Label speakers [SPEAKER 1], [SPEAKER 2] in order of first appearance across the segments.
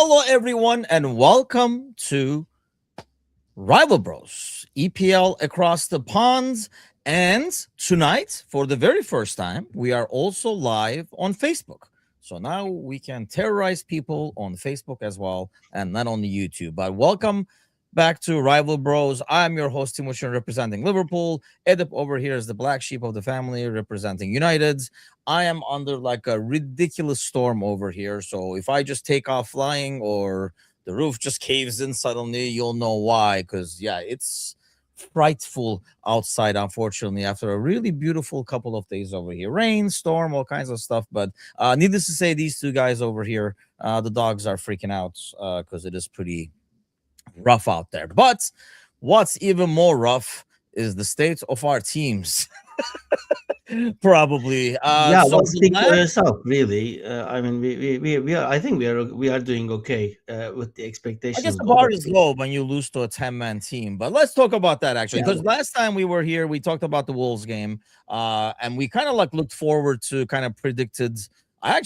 [SPEAKER 1] Hello, everyone, and welcome to Rival Bros, EPL across the ponds. And tonight, for the very first time, we are also live on Facebook. So now we can terrorize people on Facebook as well, and not only YouTube. But welcome back to Rival Bros. I'm your host, Timucin, representing Liverpool. Edip over here is the black sheep of the family, representing United. I am under like a ridiculous storm over here. So if I just take off flying or the roof just caves in suddenly, you'll know why. Because, yeah, it's frightful outside, unfortunately, after a really beautiful couple of days over here. Rain, storm, all kinds of stuff. But needless to say, these two guys over here, the dogs are freaking out because it is pretty rough out there. But what's even more rough is the state of our teams. Probably. So
[SPEAKER 2] well, speak for yourself, really. I mean, we are. I think we are doing okay with the
[SPEAKER 1] I
[SPEAKER 2] expectations.
[SPEAKER 1] guess the bar is low when you lose to a 10-man team. But let's talk about that, actually, because last time we were here, we talked about the Wolves game, and we kind of like looked forward to kind of predicted.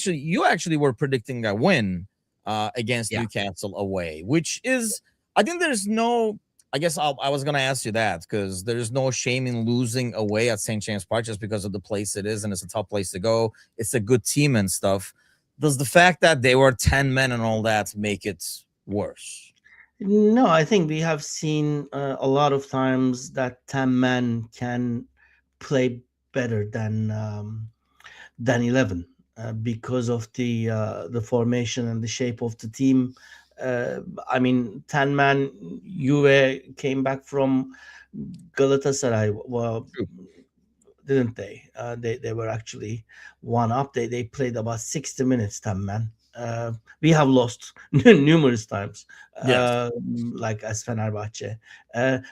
[SPEAKER 1] You actually were predicting a win against Newcastle away, which is, I think there's no. I guess I was going to ask you that because there's no shame in losing away at St. James Park just because of the place it is, and it's a tough place to go. It's a good team and stuff. Does the fact that they were 10 men and all that make it worse?
[SPEAKER 2] No, I think we have seen a lot of times that 10 men can play better than 11 because of the formation and the shape of the team. I mean, 10 man Juve came back from Galatasaray. Well, didn't they? They were actually one up. They played about 60 minutes, 10 man. We have lost numerous times, like as Fenerbahce.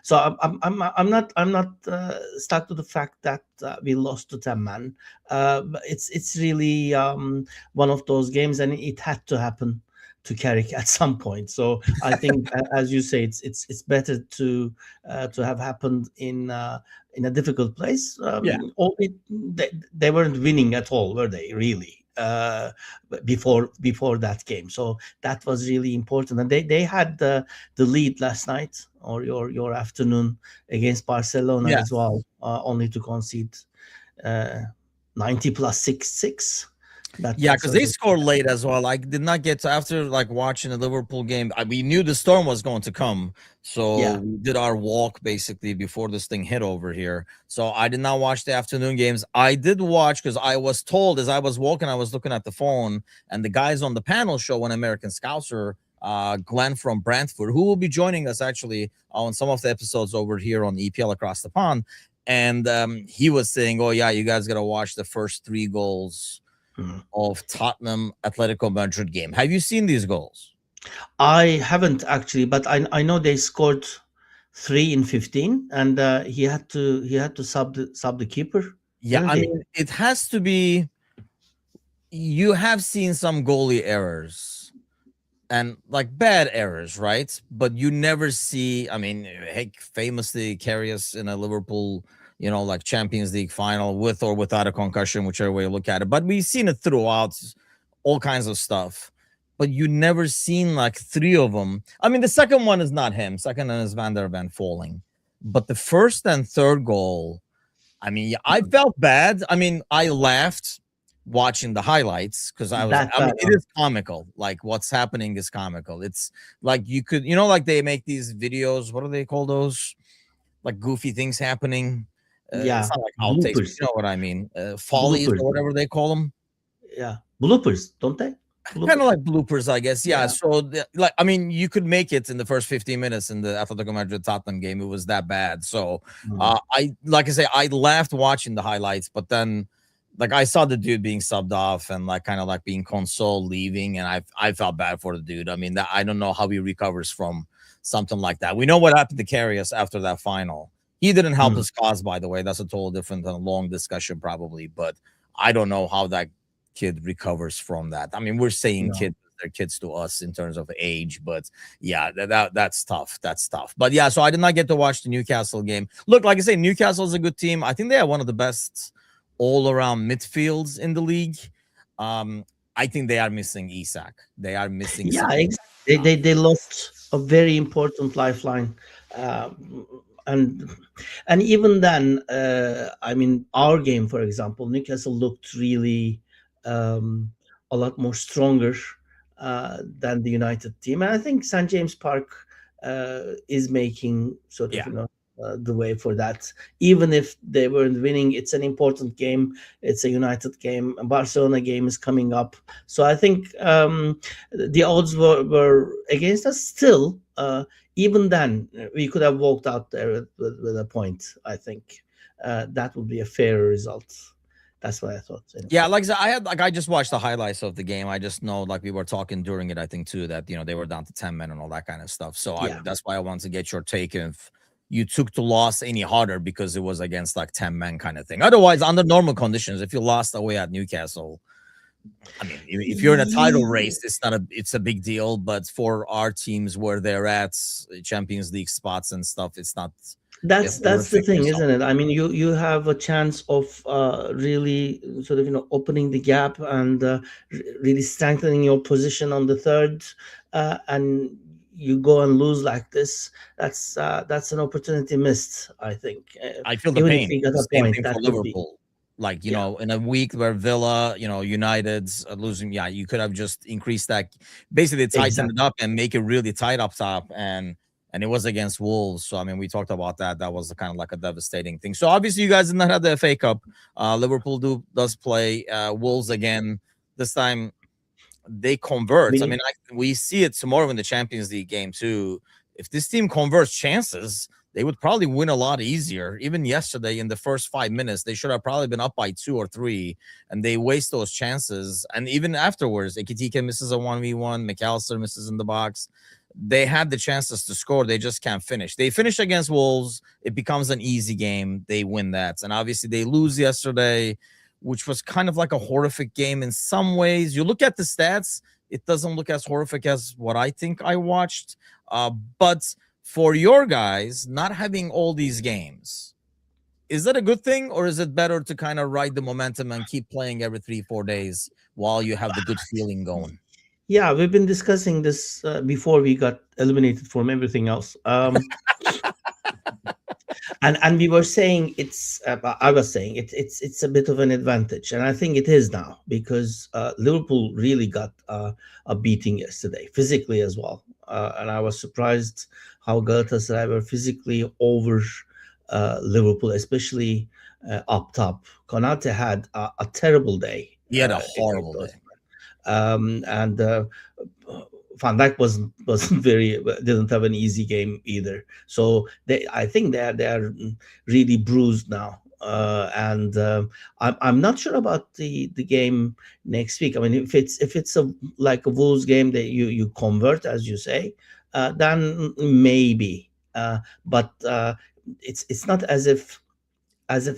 [SPEAKER 2] So I'm not stuck to the fact that we lost to 10 man. It's really one of those games, and it had to happen to Carrick at some point. So I think, as you say, it's better to have happened in a difficult place. They weren't winning at all, were they? Really, before that game. So that was really important, and they had the lead last night or your afternoon against Barcelona as well, only to concede 90 plus 6-6.
[SPEAKER 1] Because they scored late as well. I did not get to, after like watching the Liverpool game, we knew the storm was going to come. So we did our walk basically before this thing hit over here. So I did not watch the afternoon games. I did watch because I was told as I was walking, I was looking at the phone, and the guys on the panel show, an American Scouser, Glenn from Brantford, who will be joining us actually on some of the episodes over here on EPL Across the Pond. And he was saying, oh, yeah, you guys got to watch the first 3 goals of Tottenham Atletico Madrid game. Have you seen these goals?
[SPEAKER 2] I haven't actually, but I know they scored 3 in 15, and he had to sub the keeper.
[SPEAKER 1] Yeah, I mean, it has to be. You have seen some goalie errors and like bad errors, right? But you never see. I mean, heck, famously, Karius in a Liverpool, like Champions League final with or without a concussion, whichever way you look at it. But we've seen it throughout, all kinds of stuff. But you never seen like 3 of them. I mean, the second one is not him. Second one is Van der Ven falling. But the first and third goal, I mean, I felt bad. I mean, I laughed watching the highlights because it is comical. Like what's happening is comical. It's like you could, like they make these videos. What do they call those? Like goofy things happening. It's not like outtakes, but you know what I mean. Follies or whatever they call them.
[SPEAKER 2] Yeah, bloopers, don't they?
[SPEAKER 1] Kind of like bloopers, I guess. Yeah. So, I mean, you could make it in the first 15 minutes in the Atletico Madrid Tottenham game. It was that bad. So, I laughed watching the highlights, but then, like, I saw the dude being subbed off and like kind of like being consoled, leaving, and I felt bad for the dude. I mean, I don't know how he recovers from something like that. We know what happened to Karius after that final. He didn't help his cause, by the way. That's a total different and long discussion, probably. But I don't know how that kid recovers from that. I mean, we're saying they're kids to us in terms of age, but yeah, that's tough. That's tough. But yeah, so I did not get to watch the Newcastle game. Look, like I say, Newcastle is a good team. I think they are one of the best all-around midfields in the league. I think they are missing Isak. They are missing.
[SPEAKER 2] Yeah, exactly. They lost a very important lifeline, um, and even then, I mean, our game, for example, Newcastle looked really um, a lot more stronger than the United team, and I think St James Park is making sort of
[SPEAKER 1] Yeah.
[SPEAKER 2] the way for that. Even if they weren't winning, it's an important game. It's a United game. A Barcelona game is coming up, so I think. The odds were against us still. Even then, we could have walked out there with a point. I think that would be a fair result. That's what I thought.
[SPEAKER 1] Yeah, like I said, I just watched the highlights of the game. I just know, like we were talking during it, I think too, that they were down to 10 men and all that kind of stuff. So
[SPEAKER 2] Yeah,
[SPEAKER 1] that's why I wanted to get your take if you took the loss any harder because it was against like 10 men kind of thing. Otherwise, under normal conditions, if you lost away at Newcastle, I mean, if you're in a title race, it's a big deal. But for our teams where they're at Champions League spots and stuff, it's not a
[SPEAKER 2] that's the
[SPEAKER 1] horrific
[SPEAKER 2] thing,
[SPEAKER 1] result.
[SPEAKER 2] isn't it? I mean, you have a chance of really sort of opening the gap and really strengthening your position on the third, and you go and lose like this. That's an opportunity missed, I think.
[SPEAKER 1] I feel the
[SPEAKER 2] Even if
[SPEAKER 1] pain.
[SPEAKER 2] we got
[SPEAKER 1] The
[SPEAKER 2] a
[SPEAKER 1] same
[SPEAKER 2] point,
[SPEAKER 1] thing for
[SPEAKER 2] that would be.
[SPEAKER 1] Liverpool. Like,
[SPEAKER 2] Yeah,
[SPEAKER 1] in a week where Villa, United's losing, yeah, you could have just increased that, basically tightened it
[SPEAKER 2] exactly.
[SPEAKER 1] up and make it really tight up top. And it was against Wolves. So, I mean, we talked about that. That was kind of like a devastating thing. So, obviously, you guys did not have the FA Cup. Liverpool does play Wolves again. This time, they convert. I
[SPEAKER 2] We
[SPEAKER 1] mean, we see it tomorrow in the Champions League game too. If this team converts chances, they would probably win a lot easier. Even yesterday, in the first 5 minutes, they should have probably been up by 2 or 3, and they waste those chances. And even afterwards, Ekitike misses a 1v1, McAllister misses in the box. They had the chances to score, they just can't finish. They finish against Wolves, it becomes an easy game. They win that, and obviously they lose yesterday, which was kind of like a horrific game in some ways. You look at the stats, it doesn't look as horrific as what I think I watched. But for your guys, not having all these games, is that a good thing, or is it better to kind of ride the momentum and keep playing every 3-4 days while you have the good feeling going?
[SPEAKER 2] Yeah, we've been discussing this before we got eliminated from everything else. And we were saying I was saying it's a bit of an advantage, and I think it is now because Liverpool really got a beating yesterday, physically as well. And I was surprised how Galatasaray were physically over Liverpool, especially up top. Konate had a terrible day
[SPEAKER 1] He had a
[SPEAKER 2] against
[SPEAKER 1] horrible
[SPEAKER 2] us.
[SPEAKER 1] day.
[SPEAKER 2] And Van Dijk wasn't very didn't have an easy game either. So I think they are really bruised now. And I'm not sure about the game next week. I mean, if it's like a Wolves game that you convert, as you say, then maybe. But it's not as if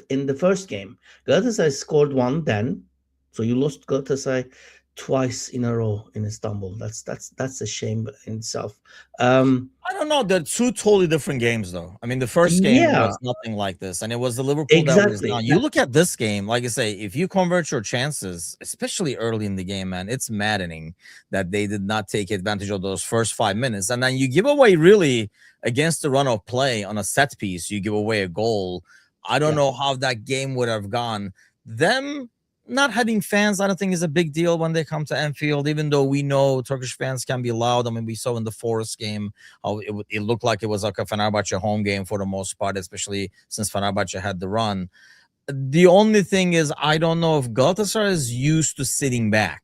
[SPEAKER 2] in the first game Galatasaray scored one, then so you lost Galatasaray twice in a row in Istanbul. That's a shame in itself.
[SPEAKER 1] I don't know. They're two totally different games, though. I mean, the first game
[SPEAKER 2] Yeah,
[SPEAKER 1] was nothing like this, and it was the Liverpool that was
[SPEAKER 2] exactly.
[SPEAKER 1] down. You look at this game, like I say, if you convert your chances, especially early in the game, man, it's maddening that they did not take advantage of those first 5 minutes. And then you give away, really, against the run of play on a set piece, you give away a goal. I don't
[SPEAKER 2] Yeah,
[SPEAKER 1] know how that game would have gone. Them not having fans, I don't think is a big deal when they come to Anfield, even though we know Turkish fans can be loud. I mean, we saw in the Forest game how it looked like it was like a Fenerbahce home game for the most part, especially since Fenerbahce had the run. The only thing is, I don't know if Galatasaray is used to sitting back.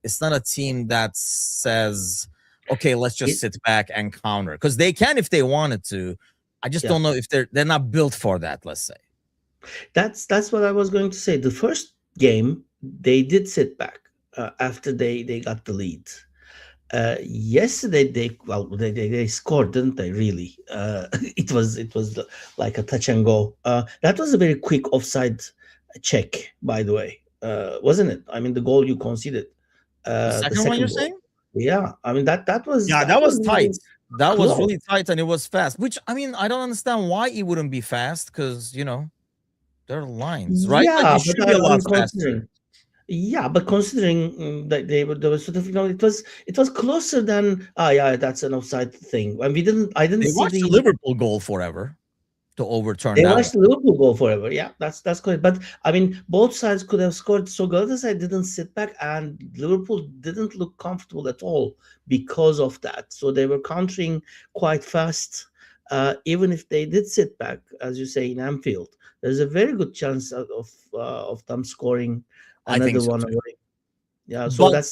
[SPEAKER 1] It's not a team that says, okay, let's just
[SPEAKER 2] it,
[SPEAKER 1] sit back and counter, because they can if they wanted to. I just
[SPEAKER 2] yeah.
[SPEAKER 1] don't know if they're not built for that, let's say.
[SPEAKER 2] That's what I was going to say. The first game they did sit back after they got the lead. Yesterday they scored, didn't they? Really, it was like a touch and go. That was a very quick offside check, by the way, wasn't it? I mean, the goal you conceded,
[SPEAKER 1] The
[SPEAKER 2] the
[SPEAKER 1] second one you're
[SPEAKER 2] second goal.
[SPEAKER 1] saying?
[SPEAKER 2] Yeah, I mean that was
[SPEAKER 1] Yeah,
[SPEAKER 2] that
[SPEAKER 1] that
[SPEAKER 2] was
[SPEAKER 1] was tight.
[SPEAKER 2] really
[SPEAKER 1] That was
[SPEAKER 2] close.
[SPEAKER 1] really tight, and it was fast. Which, I mean, I don't understand why it wouldn't be fast, because there are lines, right? Like
[SPEAKER 2] Yeah,
[SPEAKER 1] it
[SPEAKER 2] but
[SPEAKER 1] should be a lot
[SPEAKER 2] I'm
[SPEAKER 1] faster.
[SPEAKER 2] considering. Yeah, but considering that they were sort of, it was closer than, yeah, that's an offside thing. And I didn't
[SPEAKER 1] They
[SPEAKER 2] see
[SPEAKER 1] watched the
[SPEAKER 2] the
[SPEAKER 1] Liverpool goal forever to overturn
[SPEAKER 2] they
[SPEAKER 1] that one.
[SPEAKER 2] watched Liverpool go forever. Yeah, that's correct. But I mean, both sides could have scored. So Galatasaray didn't sit back, and Liverpool didn't look comfortable at all because of that. So they were countering quite fast. Even if they did sit back, as you say, in Anfield, there's a very good chance of them scoring
[SPEAKER 1] I think
[SPEAKER 2] another
[SPEAKER 1] so
[SPEAKER 2] one
[SPEAKER 1] too.
[SPEAKER 2] away. Yeah, so
[SPEAKER 1] But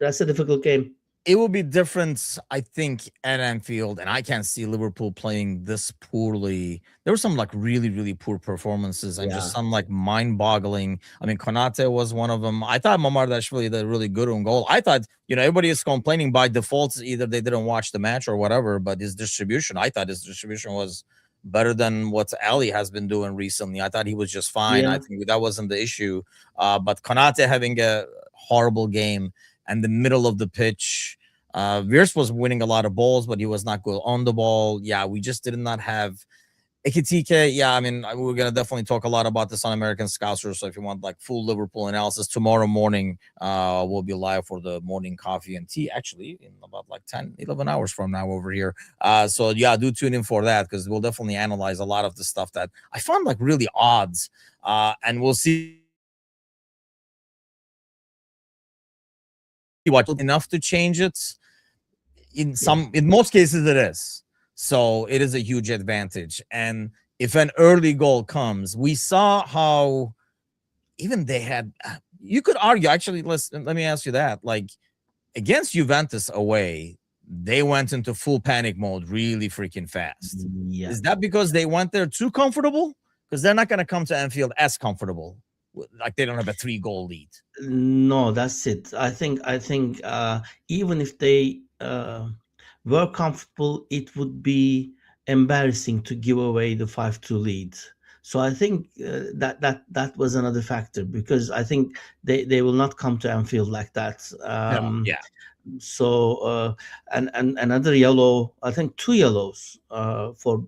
[SPEAKER 2] that's a difficult game.
[SPEAKER 1] it will be different, I think, at Anfield, and I can't see Liverpool playing this poorly. There were some like really, really poor performances and just
[SPEAKER 2] Yeah,
[SPEAKER 1] some like mind-boggling. I mean, Konate was one of them. I thought Mamardashvili did really good on goal. I thought, everybody is complaining by default, either they didn't watch the match or whatever, but his distribution, I thought his distribution was better than what Ali has been doing recently. I thought he was just fine. I
[SPEAKER 2] yeah,
[SPEAKER 1] think that wasn't the issue. But Konate having a horrible game and the middle of the pitch. Viers was winning a lot of balls, but he was not good on the ball. Yeah, we just did not have Ekitike. Yeah, I mean, we're gonna definitely talk a lot about this on American Scouser. So if you want like full Liverpool analysis tomorrow morning, we'll be live for the morning coffee and tea. Actually, in about like 10, 11 hours from now over here. So yeah, do tune in for that because we'll definitely analyze a lot of the stuff that I found like really odd. And we'll see what enough to change it.
[SPEAKER 2] yeah.
[SPEAKER 1] In most cases it is, so it is a huge advantage. And if an early goal comes, we saw how even they had, you could argue, actually, let me ask you that, like against Juventus away, they went into full panic mode really freaking fast.
[SPEAKER 2] Yeah.
[SPEAKER 1] Is that because they went there too comfortable? Because they're not going to come to Anfield as comfortable, like they don't have a 3-goal lead.
[SPEAKER 2] No, that's it. I think even if they were comfortable, it would be embarrassing to give away the 5-2 lead. So I think that was another factor, because I think they will not come to Anfield like that.
[SPEAKER 1] No, yeah,
[SPEAKER 2] So and another yellow, I think two yellows with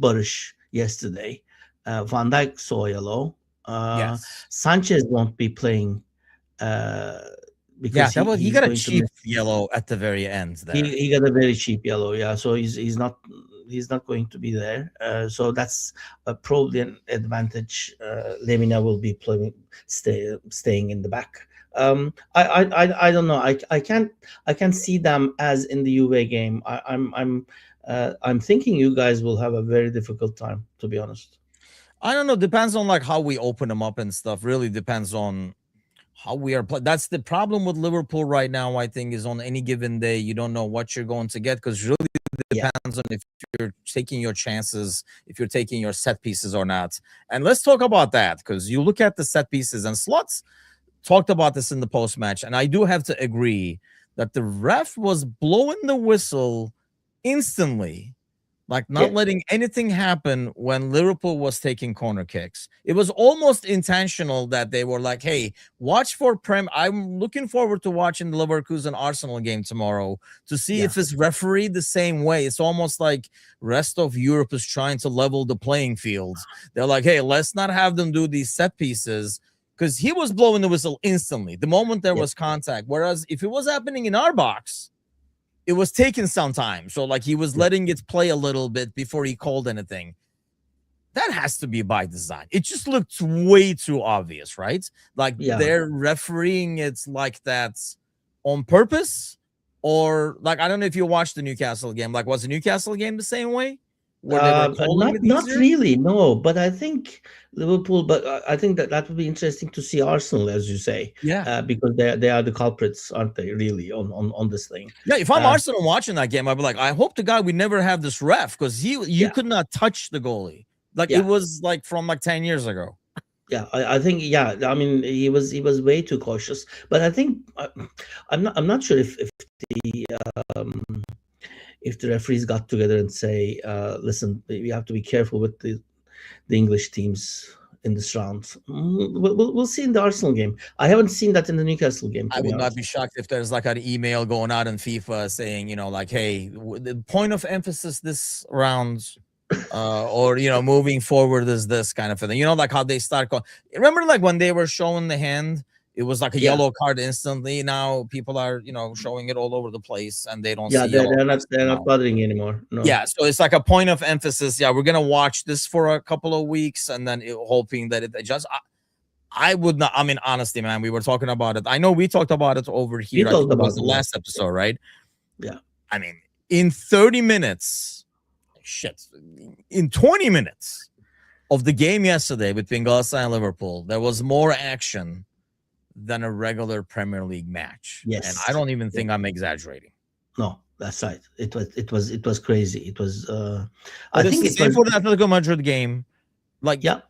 [SPEAKER 2] Barish yesterday. Van Dijk saw yellow.
[SPEAKER 1] yes.
[SPEAKER 2] Sanchez won't be playing uh,
[SPEAKER 1] Yeah,
[SPEAKER 2] because
[SPEAKER 1] he
[SPEAKER 2] he's
[SPEAKER 1] got a
[SPEAKER 2] going to
[SPEAKER 1] cheap
[SPEAKER 2] miss.
[SPEAKER 1] yellow at the very end there.
[SPEAKER 2] He got a very cheap yellow, yeah. So he's not going to be there. So that's probably an advantage. Lemina will be staying in the back. I don't know. I can't see them as in the UVA game. I'm thinking you guys will have a very difficult time, to be honest.
[SPEAKER 1] I don't know. Depends on like how we open them up and stuff. Really depends on how we are playing. That's the problem with Liverpool right now. I think is on any given day you don't know what you're going to get because really
[SPEAKER 2] Yeah,
[SPEAKER 1] depends on if you're taking your chances, if you're taking your set pieces or not. And let's talk about that because you look at the set pieces and Slots talked about this in the post match, and I do have to agree that the ref was blowing the whistle instantly, like not
[SPEAKER 2] yeah,
[SPEAKER 1] letting anything happen when Liverpool was taking corner kicks. It was almost intentional that they were like, hey, watch for Prem. I'm looking forward to watching the Leverkusen Arsenal game tomorrow to see
[SPEAKER 2] yeah,
[SPEAKER 1] if it's refereed the same way. It's almost like rest of Europe is trying to level the playing fields. They're like, hey, let's not have them do these set pieces because he was blowing the whistle instantly the moment there
[SPEAKER 2] yeah,
[SPEAKER 1] was contact. Whereas if it was happening in our box, it was taking some time. So like he was
[SPEAKER 2] yeah,
[SPEAKER 1] letting it play a little bit before he called anything. That has to be by design. It just looked way too obvious, right? Like
[SPEAKER 2] yeah.
[SPEAKER 1] they're refereeing it like that's on purpose, or like I don't know if you watched the Newcastle game. Like was the Newcastle game the same way, where they were
[SPEAKER 2] But
[SPEAKER 1] calling
[SPEAKER 2] not
[SPEAKER 1] it
[SPEAKER 2] not
[SPEAKER 1] easier?
[SPEAKER 2] really, no. But I think Liverpool. But I think that would be interesting to see Arsenal, as you say,
[SPEAKER 1] Yeah.
[SPEAKER 2] because they are the culprits, aren't they? Really, on this thing.
[SPEAKER 1] Yeah, if I'm
[SPEAKER 2] Uh,
[SPEAKER 1] Arsenal watching that game, I'd be like, I hope to God we never have this ref because you
[SPEAKER 2] yeah,
[SPEAKER 1] could not touch the goalie. Like it
[SPEAKER 2] yeah,
[SPEAKER 1] was like from like 10 years ago.
[SPEAKER 2] yeah. I think, yeah. I mean, he was way too cautious. But I think I'm not sure the um, if the referees got together and say, listen, we have to be careful with the English teams in this round. We'll see in the Arsenal game. I haven't seen that in the Newcastle game,
[SPEAKER 1] I
[SPEAKER 2] to be
[SPEAKER 1] would not
[SPEAKER 2] honest.
[SPEAKER 1] be shocked if there's like an email going out in FIFA saying, like, hey, the point of emphasis this round. or moving forward is this kind of thing. Like how they start going. Remember, like when they were showing the hand, it was like a
[SPEAKER 2] Yeah,
[SPEAKER 1] yellow card instantly. Now people are showing it all over the place, and they don't
[SPEAKER 2] yeah,
[SPEAKER 1] see yellow cards
[SPEAKER 2] they're not
[SPEAKER 1] now.
[SPEAKER 2] bothering anymore. No,
[SPEAKER 1] Yeah, so it's like a point of emphasis. Yeah, we're gonna watch this for a couple of weeks, and then hoping that it adjusts. I would not. I mean, honestly, man, we were talking about it. I know we talked about it over
[SPEAKER 2] we
[SPEAKER 1] here. I think
[SPEAKER 2] talked
[SPEAKER 1] it was
[SPEAKER 2] about
[SPEAKER 1] the
[SPEAKER 2] it last.
[SPEAKER 1] last episode, right?
[SPEAKER 2] Yeah,
[SPEAKER 1] I mean, in 30 minutes, shit, in 20 minutes of the game yesterday between Galatasaray and Liverpool, there was more action than a regular Premier League match. And I
[SPEAKER 2] yes,
[SPEAKER 1] don't even
[SPEAKER 2] yeah.
[SPEAKER 1] think I'm exaggerating.
[SPEAKER 2] No, that's right. It was crazy. It was. I
[SPEAKER 1] But it's
[SPEAKER 2] think
[SPEAKER 1] the
[SPEAKER 2] it
[SPEAKER 1] same
[SPEAKER 2] was.
[SPEAKER 1] for the Atletico Madrid game. Like,
[SPEAKER 2] Yeah,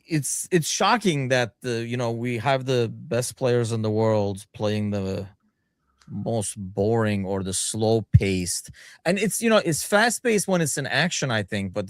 [SPEAKER 1] it's shocking that we have the best players in the world playing the most boring or the slow paced, and it's fast paced when it's in action, I think, but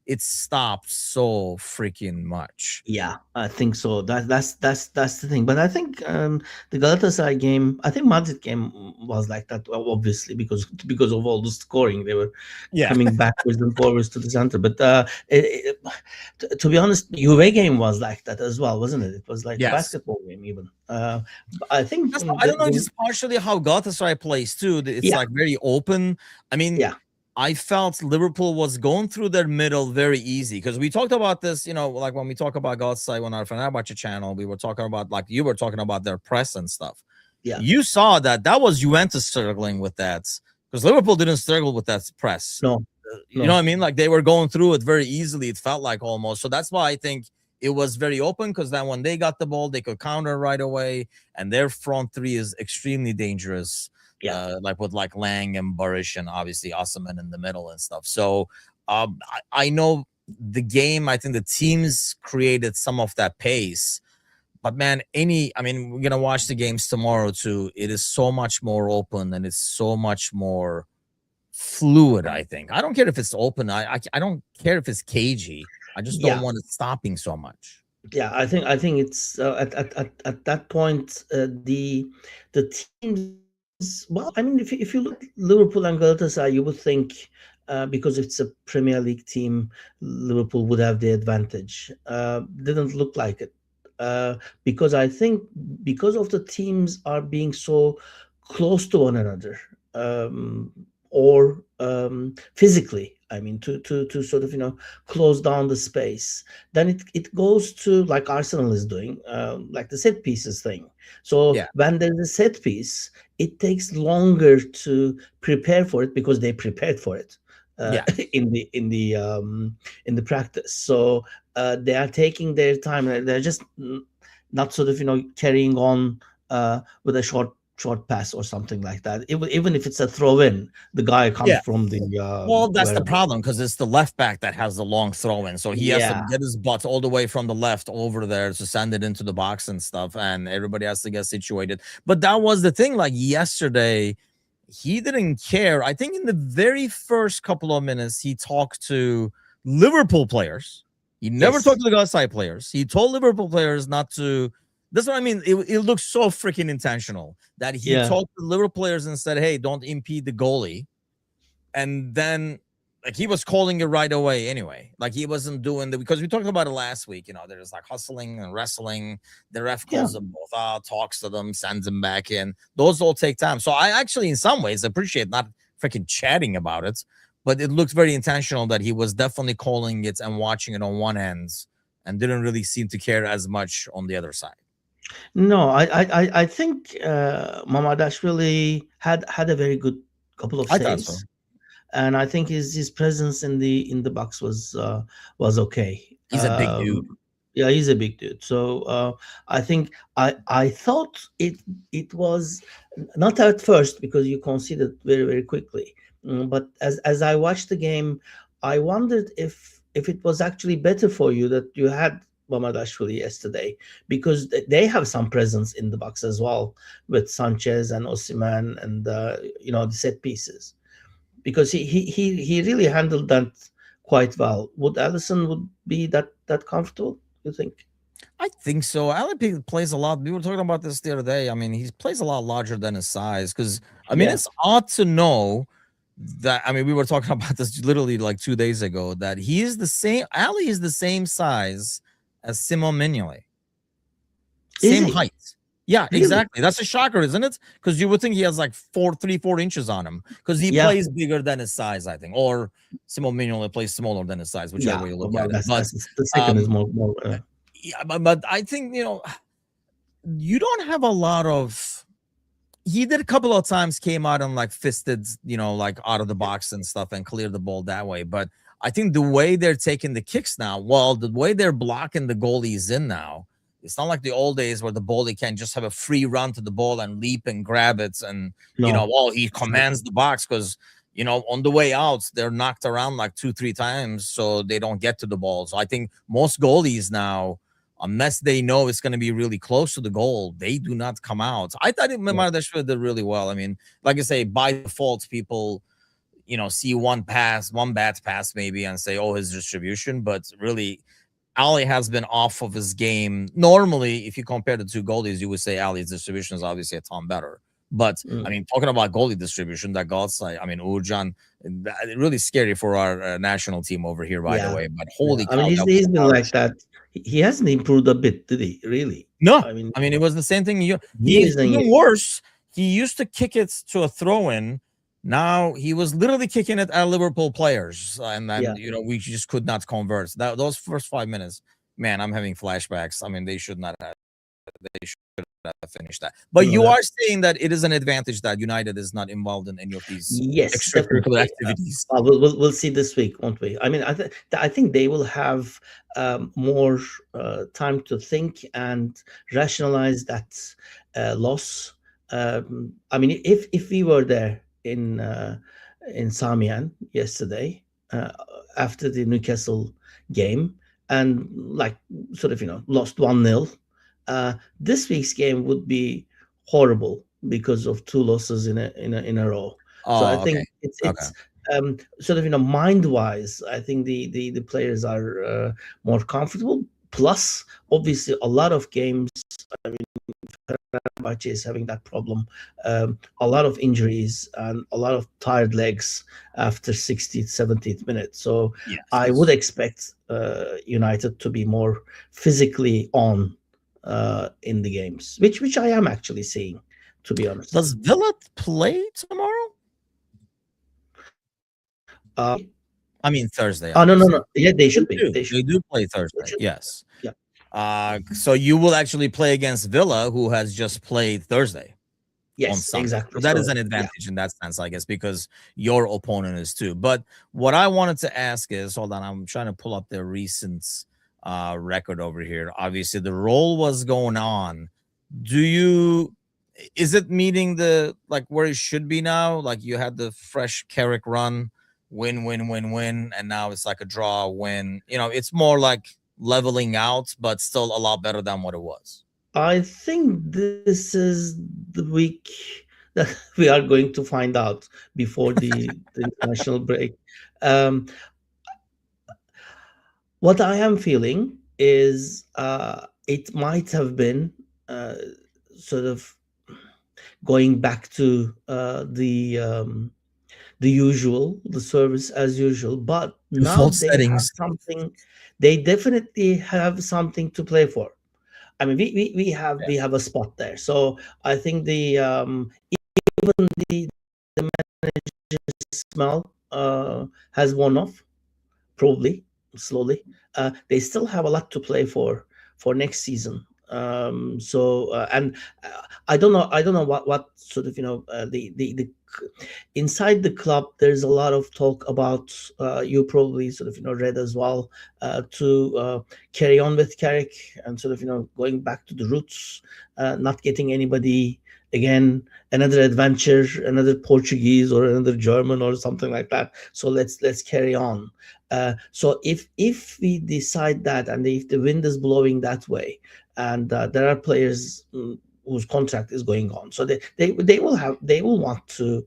[SPEAKER 1] it stops so freaking much.
[SPEAKER 2] yeah, I think so. That's the thing. But I think the Galatasaray game, I think Madrid game was like that. Well, obviously, because of all the scoring, they were
[SPEAKER 1] Yeah.
[SPEAKER 2] coming backwards and forwards to the center. But to be honest, the Juve game was like that as well, wasn't it? It was like a
[SPEAKER 1] Yes.
[SPEAKER 2] basketball game even. I think
[SPEAKER 1] I don't know, just partially how Galatasaray plays too. It's
[SPEAKER 2] yeah,
[SPEAKER 1] like very open. I mean,
[SPEAKER 2] yeah,
[SPEAKER 1] I felt Liverpool was going through their middle very easy, because we talked about this, like when we talk about Galatasaray on our Fenerbahce channel, we were talking about, like you were talking about, their press and stuff.
[SPEAKER 2] yeah.
[SPEAKER 1] You saw that was Juventus struggling with that, because Liverpool didn't struggle with that press.
[SPEAKER 2] No,
[SPEAKER 1] You know
[SPEAKER 2] no.
[SPEAKER 1] what I mean? Like they were going through it very easily. It felt like almost. So that's why I think it was very open, because then when they got the ball, they could counter right away, and their front three is extremely dangerous.
[SPEAKER 2] Yeah.
[SPEAKER 1] Like with like Lang and Barish and obviously Osman in the middle and stuff. So I know the game. I think the teams created some of that pace. But man, I mean, we're gonna watch the games tomorrow too. It is so much more open, and it's so much more fluid. I think I don't care if it's open. I don't care if it's cagey. I just don't
[SPEAKER 2] Yeah.
[SPEAKER 1] want it stopping so much.
[SPEAKER 2] Yeah, I think it's at that point the teams. Well, I mean, if you look Liverpool and Galatasaray, you would think because it's a Premier League team, Liverpool would have the advantage. Didn't look like it because I think because of the teams are being so close to one another, or physically. I mean, to sort of close down the space. Then it goes to like Arsenal is doing, like the set pieces thing. So
[SPEAKER 1] Yeah,
[SPEAKER 2] when there's a set piece, it takes longer to prepare for it because they prepared for it
[SPEAKER 1] yeah,
[SPEAKER 2] in the practice. So they are taking their time. They're just not sort of carrying on with a short pass or something like that. Even if it's a throw in, the guy comes
[SPEAKER 1] yeah.
[SPEAKER 2] from the
[SPEAKER 1] Well, that's the
[SPEAKER 2] wherever.
[SPEAKER 1] problem, because it's the left back that has the long throw in. So he has to
[SPEAKER 2] Yeah,
[SPEAKER 1] get his butt all the way from the left over there to send it into the box and stuff. And everybody has to get situated. But that was the thing. Like yesterday, he didn't care. I think in the very first couple of minutes, he talked to Liverpool players. He never
[SPEAKER 2] yes,
[SPEAKER 1] talked to the Galatasaray players. He told Liverpool players not to. That's what I mean. It looks so freaking intentional that he
[SPEAKER 2] yeah,
[SPEAKER 1] talked to Liverpool players and said, "Hey, don't impede the goalie." And then like he was calling it right away anyway. Like he wasn't doing because we talked about it last week. There's like hustling and wrestling. The ref
[SPEAKER 2] yeah.
[SPEAKER 1] calls them both out, talks to them, sends them back in. Those all take time. So I actually, in some ways, appreciate not freaking chatting about it, but it looks very intentional that he was definitely calling it and watching it on one end and didn't really seem to care as much on the other side.
[SPEAKER 2] No, I think Mamadashvili had a very good couple of
[SPEAKER 1] I thought so.
[SPEAKER 2] saves, and I think his presence in the box was okay.
[SPEAKER 1] He's a big dude.
[SPEAKER 2] Yeah, he's a big dude. So I think I thought it was not at first because you conceded very quickly. But as I watched the game, I wondered if it was actually better for you that you had Mamadashvili yesterday because they have some presence in the box as well with Sanchez and Osimhen and the set pieces because he really handled that quite well. Would Allison would be that comfortable? You think?
[SPEAKER 1] I think so. Alep plays a lot. We were talking about this the other day. I mean, he plays a lot larger than his size. Because I mean,
[SPEAKER 2] Yeah,
[SPEAKER 1] it's odd to know that I mean, we were talking about this literally like 2 days ago. That he is the same. Ali is the same size as Simon Mignolet,
[SPEAKER 2] Is
[SPEAKER 1] same
[SPEAKER 2] he
[SPEAKER 1] height. Yeah,
[SPEAKER 2] really?
[SPEAKER 1] exactly. That's a shocker, isn't it? Because you would think he has like 4 inches on him because he
[SPEAKER 2] Yeah,
[SPEAKER 1] plays bigger than his size, I think, or Simon Mignolet plays smaller than his size, whichever
[SPEAKER 2] yeah.
[SPEAKER 1] way you look
[SPEAKER 2] Well,
[SPEAKER 1] at it. But
[SPEAKER 2] that's the second is
[SPEAKER 1] um,
[SPEAKER 2] more.
[SPEAKER 1] yeah, but I think you don't have a lot of. He did a couple of times came out and like fisted, like out of the box and stuff and cleared the ball that way. But I think the way they're taking the kicks now, well, the way they're blocking the goalies in now, it's not like the old days where the goalie can just have a free run to the ball and leap and grab it. And,
[SPEAKER 2] No,
[SPEAKER 1] he
[SPEAKER 2] exactly.
[SPEAKER 1] commands the box because, on the way out, they're knocked around like 2-3 times so they don't get to the ball. So I think most goalies now, unless they know it's going to be really close to the goal, they do not come out. I thought
[SPEAKER 2] Yeah.
[SPEAKER 1] Mardashvili did really well. I mean, like I say, by default, people, see one pass, one bad pass maybe and say, oh, his distribution. But really, Ali has been off of his game. Normally, if you compare the two goalies, you would say Ali's distribution is obviously a ton better. But I
[SPEAKER 2] Mm.
[SPEAKER 1] mean, talking about goalie distribution, that goals, I mean, Urjan, really scary for our national team over here, by the
[SPEAKER 2] Yeah,
[SPEAKER 1] way. But
[SPEAKER 2] yeah.
[SPEAKER 1] holy
[SPEAKER 2] I mean,
[SPEAKER 1] cow, that was
[SPEAKER 2] he's
[SPEAKER 1] a
[SPEAKER 2] been
[SPEAKER 1] power.
[SPEAKER 2] like that. He hasn't improved a bit, did he? Really?
[SPEAKER 1] No,
[SPEAKER 2] I mean,
[SPEAKER 1] I mean it was the same thing. He's
[SPEAKER 2] years and
[SPEAKER 1] even
[SPEAKER 2] years.
[SPEAKER 1] worse. He used to kick it to a throw in. Now he was literally kicking it at Liverpool players, and then
[SPEAKER 2] Yeah.
[SPEAKER 1] we just could not convert. Those first 5 minutes, man, I'm having flashbacks. I mean, they should not have. They should have finished that. But
[SPEAKER 2] No,
[SPEAKER 1] you
[SPEAKER 2] that
[SPEAKER 1] are saying that it is an advantage that United is not involved in any of these
[SPEAKER 2] yes,
[SPEAKER 1] extracurricular
[SPEAKER 2] definitely.
[SPEAKER 1] activities.
[SPEAKER 2] We'll see this week, won't we? I mean, I think they will have more time to think and rationalize that loss. I mean, if we were there in Samian yesterday uh, after the Newcastle game and like sort of lost 1-0, this week's game would be horrible because of two losses in a row. So I
[SPEAKER 1] Oh, okay,
[SPEAKER 2] think
[SPEAKER 1] okay.
[SPEAKER 2] it's sort of mind wise. I think the players are more comfortable. Plus, obviously, a lot of games. I mean, Fenerbahce is having that problem. A lot of injuries and a lot of tired legs after 60th, 70th minute. So
[SPEAKER 1] Yes,
[SPEAKER 2] I would
[SPEAKER 1] yes.
[SPEAKER 2] expect United to be more physically on in the games, which I am actually seeing, to be honest.
[SPEAKER 1] Does Villa play tomorrow? I mean Thursday,
[SPEAKER 2] Oh, no, no,
[SPEAKER 1] obviously.
[SPEAKER 2] no. Yeah, they
[SPEAKER 1] They
[SPEAKER 2] should be.
[SPEAKER 1] do.
[SPEAKER 2] They should.
[SPEAKER 1] They do play
[SPEAKER 2] They
[SPEAKER 1] Thursday.
[SPEAKER 2] should.
[SPEAKER 1] Yes.
[SPEAKER 2] Yeah.
[SPEAKER 1] So you will actually play against Villa, who has just played Thursday on
[SPEAKER 2] Yes,
[SPEAKER 1] Sunday. So
[SPEAKER 2] exactly.
[SPEAKER 1] that is
[SPEAKER 2] So
[SPEAKER 1] an
[SPEAKER 2] yeah.
[SPEAKER 1] advantage in that sense, I guess, because your opponent is too. But what I wanted to ask is, hold on, I'm trying to pull up the recent record over here. Obviously, the roll was going on. Do you? Is it meeting the like where it should be now? Like you had the fresh Carrick run, win, win, win, win, and now it's like a draw, win. It's more like leveling out, but still a lot better than what it was.
[SPEAKER 2] I think this is the week that we are going to find out before the international break. Um, what I am feeling is it might have been uh, sort of going back to the usual, the service as usual, but now
[SPEAKER 1] Default
[SPEAKER 2] they have
[SPEAKER 1] settings.
[SPEAKER 2] something. They definitely have something to play for. I mean, we have a spot there. So I think the smell has worn off, probably slowly. They still have a lot to play for next season. And I don't know what sort of the inside the club. There's a lot of talk about you probably sort of read as well to carry on with Carrick and sort of going back to the roots, not getting anybody again, another adventure, another Portuguese or another German or something like that. So let's carry on. So if we decide that, and if the wind is blowing that way, and there are players whose contract is going on, so they will want to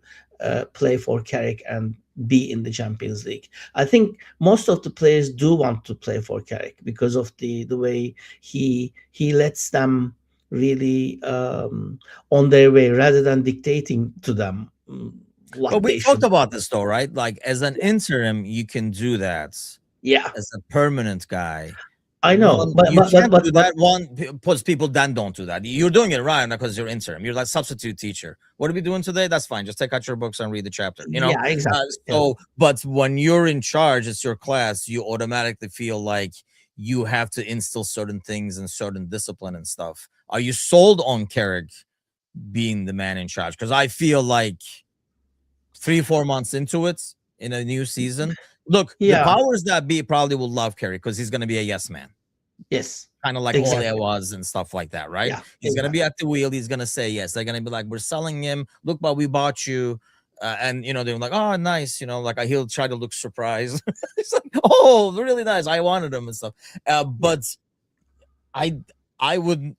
[SPEAKER 2] play for Carrick and be in the Champions League. I think most of the players do want to play for Carrick because of the way he lets them really on their way rather than dictating to them.
[SPEAKER 1] But
[SPEAKER 2] what
[SPEAKER 1] we
[SPEAKER 2] they
[SPEAKER 1] talked
[SPEAKER 2] should.
[SPEAKER 1] about this though, right? Like as an interim, you can do that.
[SPEAKER 2] Yeah,
[SPEAKER 1] As a permanent guy,
[SPEAKER 2] I know,
[SPEAKER 1] one, you can't do
[SPEAKER 2] but
[SPEAKER 1] that. One, plus people then don't do that. You're doing it right because you're interim. You're like substitute teacher. What are we doing today? That's fine. Just take out your books and read the chapter.
[SPEAKER 2] yeah, exactly. Yeah.
[SPEAKER 1] So, but when you're in charge, it's your class. You automatically feel like you have to instill certain things and certain discipline and stuff. Are you sold on Carrick being the man in charge? Because I feel like 3-4 months into it in a new season. Look, the
[SPEAKER 2] Yeah.
[SPEAKER 1] powers that be probably will love Kerry because he's going to be a yes man,
[SPEAKER 2] Yes.
[SPEAKER 1] kind of like
[SPEAKER 2] Exactly.
[SPEAKER 1] Ole was and stuff like that, right?
[SPEAKER 2] Yeah.
[SPEAKER 1] He's going to be
[SPEAKER 2] Exactly.
[SPEAKER 1] at the wheel. He's going to say yes. They're going to be like, we're selling him. Look, but we bought you. And they're like, oh, nice. Like he'll try to look surprised. It's like, oh, really nice. I wanted him and stuff. But I would,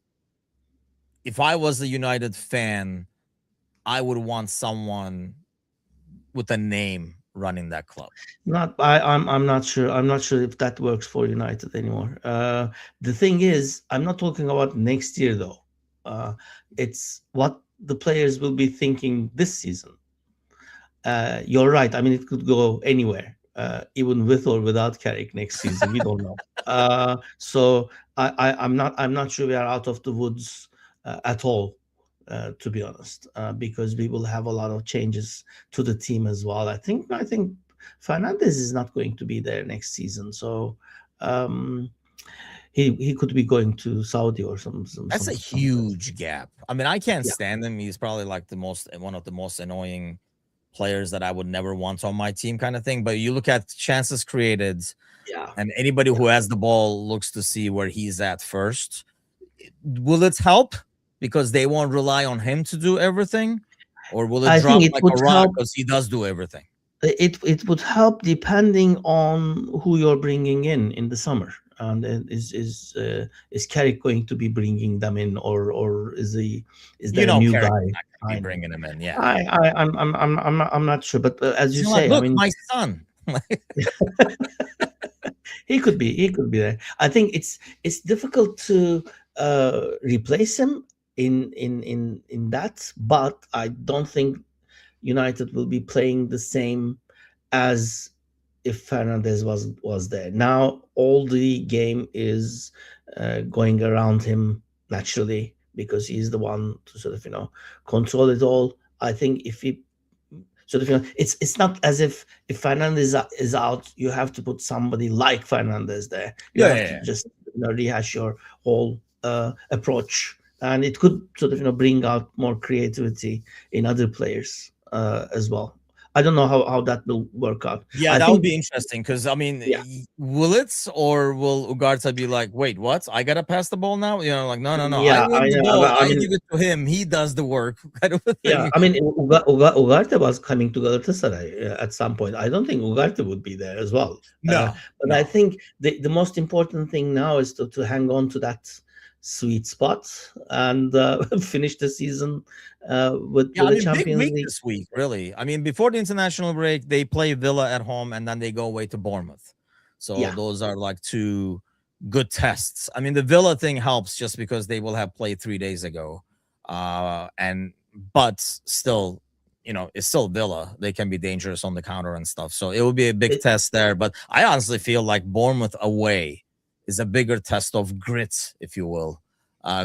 [SPEAKER 1] if I was a United fan, I would want someone with a name running that club.
[SPEAKER 2] I'm not sure. I'm not sure if that works for United anymore. The thing is, I'm not talking about next year though. It's what the players will be thinking this season. You're right. I mean, it could go anywhere, even with or without Carrick next season. We don't know. So I'm not sure we are out of the woods at all. To be honest, because we will have a lot of changes to the team as well. I think Fernandez is not going to be there next season, so he could be going to Saudi or some.
[SPEAKER 1] That's a huge gap. I mean, I can't
[SPEAKER 2] Yeah.
[SPEAKER 1] stand him. He's probably like one of the most annoying players that I would never want on my team, kind of thing. But you look at chances created,
[SPEAKER 2] Yeah.
[SPEAKER 1] and anybody who has the ball looks to see where he's at first. Will it help because they won't rely on him to do everything, or will it
[SPEAKER 2] I
[SPEAKER 1] drop
[SPEAKER 2] think it
[SPEAKER 1] like
[SPEAKER 2] would
[SPEAKER 1] a rock
[SPEAKER 2] help.
[SPEAKER 1] because he does do everything?
[SPEAKER 2] It would help depending on who you're bringing in the summer. And is Carrick going to be bringing them in, or is there a new
[SPEAKER 1] Carrick
[SPEAKER 2] guy?
[SPEAKER 1] is not gonna be bringing him in. Yeah,
[SPEAKER 2] I'm not sure, but as you
[SPEAKER 1] he's like,
[SPEAKER 2] say, I
[SPEAKER 1] look,
[SPEAKER 2] mean,
[SPEAKER 1] my son.
[SPEAKER 2] he could be there. I think it's difficult to replace him in that, but I don't think United will be playing the same as if Fernandez was there. Now all the game is going around him naturally because he's the one to sort of control it all. I think if he sort of it's not as if Fernandez is out, you have to put somebody like Fernandez there. You have to just rehash your whole approach, and it could sort of bring out more creativity in other players as well. I don't know how that will work out.
[SPEAKER 1] Yeah,
[SPEAKER 2] I
[SPEAKER 1] that would
[SPEAKER 2] think
[SPEAKER 1] be interesting because I mean,
[SPEAKER 2] yeah,
[SPEAKER 1] will it or will Ugarte be like, wait, what? I gotta pass the ball now? Like, no. I
[SPEAKER 2] yeah,
[SPEAKER 1] win the
[SPEAKER 2] know.
[SPEAKER 1] ball.
[SPEAKER 2] I
[SPEAKER 1] I
[SPEAKER 2] mean,
[SPEAKER 1] give it to him. He does the work, kind of a
[SPEAKER 2] yeah,
[SPEAKER 1] thing.
[SPEAKER 2] I mean, Ugarte was coming to Galatasaray at some point. I don't think Ugarte would be there as well.
[SPEAKER 1] No,
[SPEAKER 2] but I think the most important thing now is to hang on to that sweet spot and finish the season with
[SPEAKER 1] yeah, I
[SPEAKER 2] the
[SPEAKER 1] mean, big
[SPEAKER 2] Champions
[SPEAKER 1] week
[SPEAKER 2] League.
[SPEAKER 1] this week, really. I mean, before the international break, they play Villa at home and then they go away to Bournemouth. So
[SPEAKER 2] Yeah.
[SPEAKER 1] those are like two good tests. I mean, the Villa thing helps just because they will have played 3 days ago. But still, it's still Villa. They can be dangerous on the counter and stuff. So it will be a big test there. But I honestly feel like Bournemouth away is a bigger test of grit, if you will.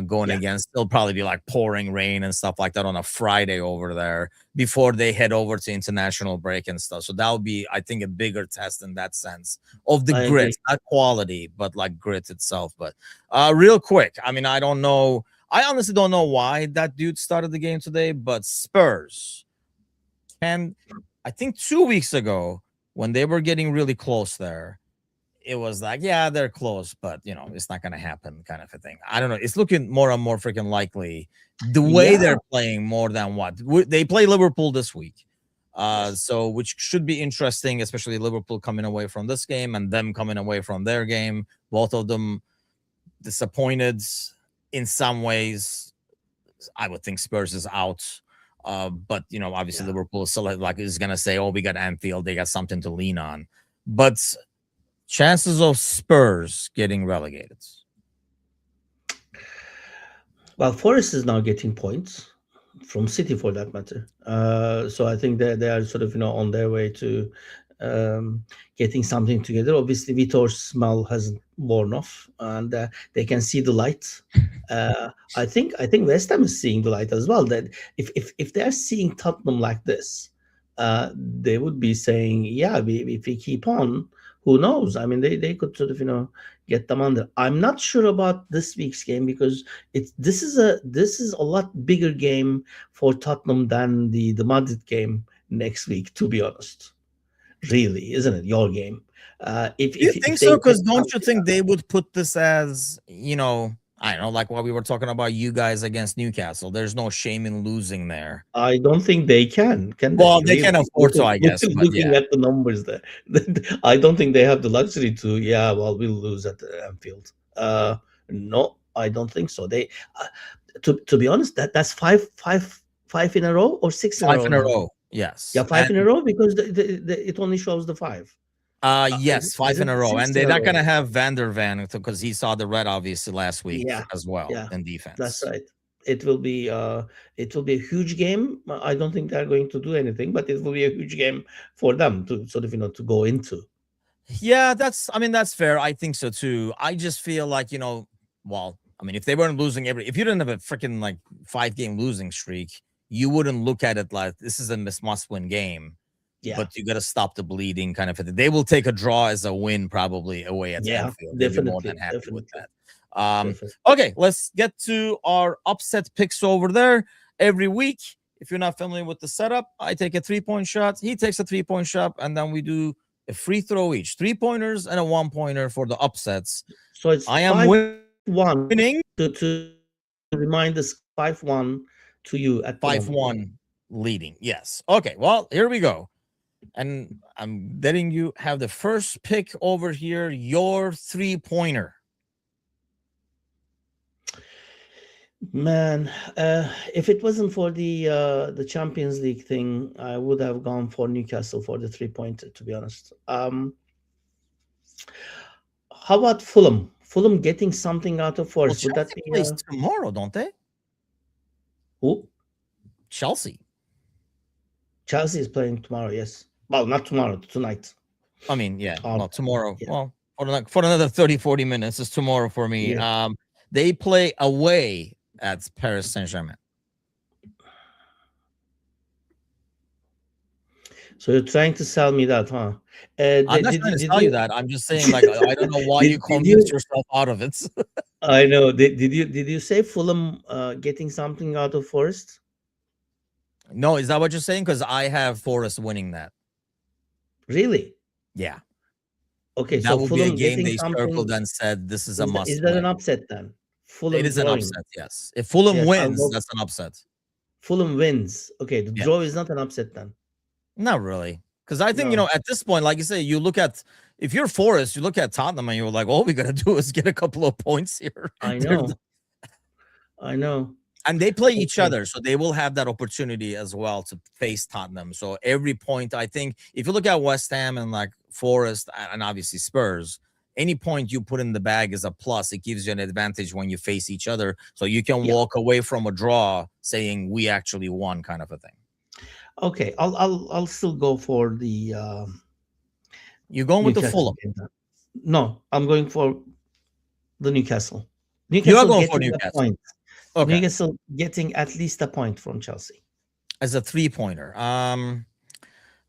[SPEAKER 1] Going against, it'll probably be like pouring rain and stuff like that on a Friday over there before they head over to international break and stuff. So that would be, I think, a bigger test in that sense of the grit, not quality, but like grit itself. But real quick, I mean, I don't know. I honestly don't know why that dude started the game today, but Spurs I think 2 weeks ago when they were getting really close there, it was like, yeah, they're close, but it's not going to happen, kind of a thing. I don't know. It's looking more and more freaking likely the way they're playing more than what they play Liverpool this week. So which should be interesting, especially Liverpool coming away from this game and them coming away from their game. Both of them disappointed in some ways. I would think Spurs is out. But obviously Liverpool is still is going to say, oh, we got Anfield. They got something to lean on. But chances of Spurs getting relegated.
[SPEAKER 2] Well, Forest is now getting points from City for that matter. So I think they are sort of on their way to getting something together. Obviously, Vitor's smell hasn't worn off, and they can see the light. I think West Ham is seeing the light as well. That if they're seeing Tottenham like this, they would be saying, yeah, if we keep on, who knows? I mean, they could sort of get them under. I'm not sure about this week's game because this is a lot bigger game for Tottenham than the Madrid game next week. To be honest, really, isn't it your game? If
[SPEAKER 1] Do you
[SPEAKER 2] if
[SPEAKER 1] think
[SPEAKER 2] if they
[SPEAKER 1] so? Because
[SPEAKER 2] get
[SPEAKER 1] don't you
[SPEAKER 2] something,
[SPEAKER 1] think they would put this as, I don't know, like what we were talking about you guys against Newcastle. There's no shame in losing there.
[SPEAKER 2] I don't think they can
[SPEAKER 1] Well,
[SPEAKER 2] they?
[SPEAKER 1] they
[SPEAKER 2] Really,
[SPEAKER 1] can afford to, I guess, but
[SPEAKER 2] looking
[SPEAKER 1] yeah.
[SPEAKER 2] at the numbers there, I don't think they have the luxury to. Yeah, well, we'll lose at Anfield. No, I don't think so. They, to be honest, that's five in a row or six in a
[SPEAKER 1] 5
[SPEAKER 2] row
[SPEAKER 1] in a
[SPEAKER 2] now.
[SPEAKER 1] row. Yes.
[SPEAKER 2] Yeah, five in a row because it only shows the five.
[SPEAKER 1] Yes, 5
[SPEAKER 2] Isn't
[SPEAKER 1] in a
[SPEAKER 2] it
[SPEAKER 1] row.
[SPEAKER 2] six
[SPEAKER 1] And
[SPEAKER 2] in
[SPEAKER 1] they're
[SPEAKER 2] a
[SPEAKER 1] not
[SPEAKER 2] row?
[SPEAKER 1] gonna have Van der Van because he saw the red obviously last week
[SPEAKER 2] Yeah,
[SPEAKER 1] as well
[SPEAKER 2] yeah,
[SPEAKER 1] in
[SPEAKER 2] that's
[SPEAKER 1] defense.
[SPEAKER 2] right. It will be a huge game. I don't think they're going to do anything, but it will be a huge game for them to sort of to go into.
[SPEAKER 1] Yeah, that's fair. I think so too. I just feel like, well, I mean, if they weren't losing if you didn't have a freaking like 5-game losing streak, you wouldn't look at it like this is a must-win game.
[SPEAKER 2] Yeah,
[SPEAKER 1] But you got to stop the bleeding kind of thing. They will take a draw as a win probably away at
[SPEAKER 2] yeah,
[SPEAKER 1] Anfield. They'll be more
[SPEAKER 2] definitely,
[SPEAKER 1] than happy with
[SPEAKER 2] definitely,
[SPEAKER 1] that.
[SPEAKER 2] definitely.
[SPEAKER 1] Okay, let's get to our upset picks over there. Every week, if you're not familiar with the setup, I take a 3-point shot, he takes a 3-point shot, and then we do a free throw each, 3-pointers and a 1-pointer for the upsets.
[SPEAKER 2] So it's
[SPEAKER 1] I am
[SPEAKER 2] 5-1
[SPEAKER 1] winning
[SPEAKER 2] to remind us 5-1 to you at the moment.
[SPEAKER 1] 5-1 leading. Yes. Okay, well, here we go. And I'm letting you have the first pick over here, your 3-pointer.
[SPEAKER 2] Man, if it wasn't for the Champions League thing, I would have gone for Newcastle for the 3-pointer. To be honest, how about Fulham? Fulham getting something out of
[SPEAKER 1] Well,
[SPEAKER 2] Forest? Would that
[SPEAKER 1] Chelsea
[SPEAKER 2] be
[SPEAKER 1] plays tomorrow, don't they?
[SPEAKER 2] who?
[SPEAKER 1] Chelsea.
[SPEAKER 2] Chelsea is playing tomorrow. Yes. Well, not tomorrow. Tonight.
[SPEAKER 1] I mean, yeah.
[SPEAKER 2] Um,
[SPEAKER 1] Well, tomorrow.
[SPEAKER 2] yeah.
[SPEAKER 1] Well, for another 30, 40 minutes is tomorrow for me.
[SPEAKER 2] Yeah.
[SPEAKER 1] They play away at Paris Saint-Germain.
[SPEAKER 2] So you're trying to sell me that, huh?
[SPEAKER 1] I'm not trying to tell you that. I'm just saying, like, I don't know why you convinced yourself out of it.
[SPEAKER 2] I know. Did you say Fulham getting something out of Forest?
[SPEAKER 1] No, is that what you're saying? Because I have Forest winning that.
[SPEAKER 2] Really?
[SPEAKER 1] Yeah.
[SPEAKER 2] Okay,
[SPEAKER 1] That
[SPEAKER 2] so
[SPEAKER 1] will
[SPEAKER 2] Fulham
[SPEAKER 1] be a game
[SPEAKER 2] getting
[SPEAKER 1] they
[SPEAKER 2] something.
[SPEAKER 1] circled and said this is a must
[SPEAKER 2] Is that
[SPEAKER 1] win.
[SPEAKER 2] an upset then? Fulham
[SPEAKER 1] It is an
[SPEAKER 2] drawing.
[SPEAKER 1] upset, yes. If Fulham
[SPEAKER 2] Yes, I'll
[SPEAKER 1] wins,
[SPEAKER 2] go-
[SPEAKER 1] that's an upset.
[SPEAKER 2] Fulham wins. Okay, the
[SPEAKER 1] Yeah.
[SPEAKER 2] draw is not an upset then.
[SPEAKER 1] Not really. Because I think,
[SPEAKER 2] No.
[SPEAKER 1] at this point, like you say, you look at, if you're Forest, you look at Tottenham and you're like, all we got to do is get a couple of points here.
[SPEAKER 2] I know. I know.
[SPEAKER 1] And they play each
[SPEAKER 2] Okay.
[SPEAKER 1] other, so they will have that opportunity as well to face Tottenham. So every point, I think, if you look at West Ham and like Forest and obviously Spurs, any point you put in the bag is a plus. It gives you an advantage when you face each other. So you can walk away from a draw saying we actually won, kind of a thing.
[SPEAKER 2] Okay, I'll still go for the
[SPEAKER 1] You're going with the
[SPEAKER 2] Newcastle
[SPEAKER 1] Fulham.
[SPEAKER 2] game then. No, I'm going for the Newcastle.
[SPEAKER 1] You are going for
[SPEAKER 2] getting a
[SPEAKER 1] Newcastle.
[SPEAKER 2] point.
[SPEAKER 1] Okay.
[SPEAKER 2] Newcastle getting at least a point from Chelsea.
[SPEAKER 1] As a 3-pointer.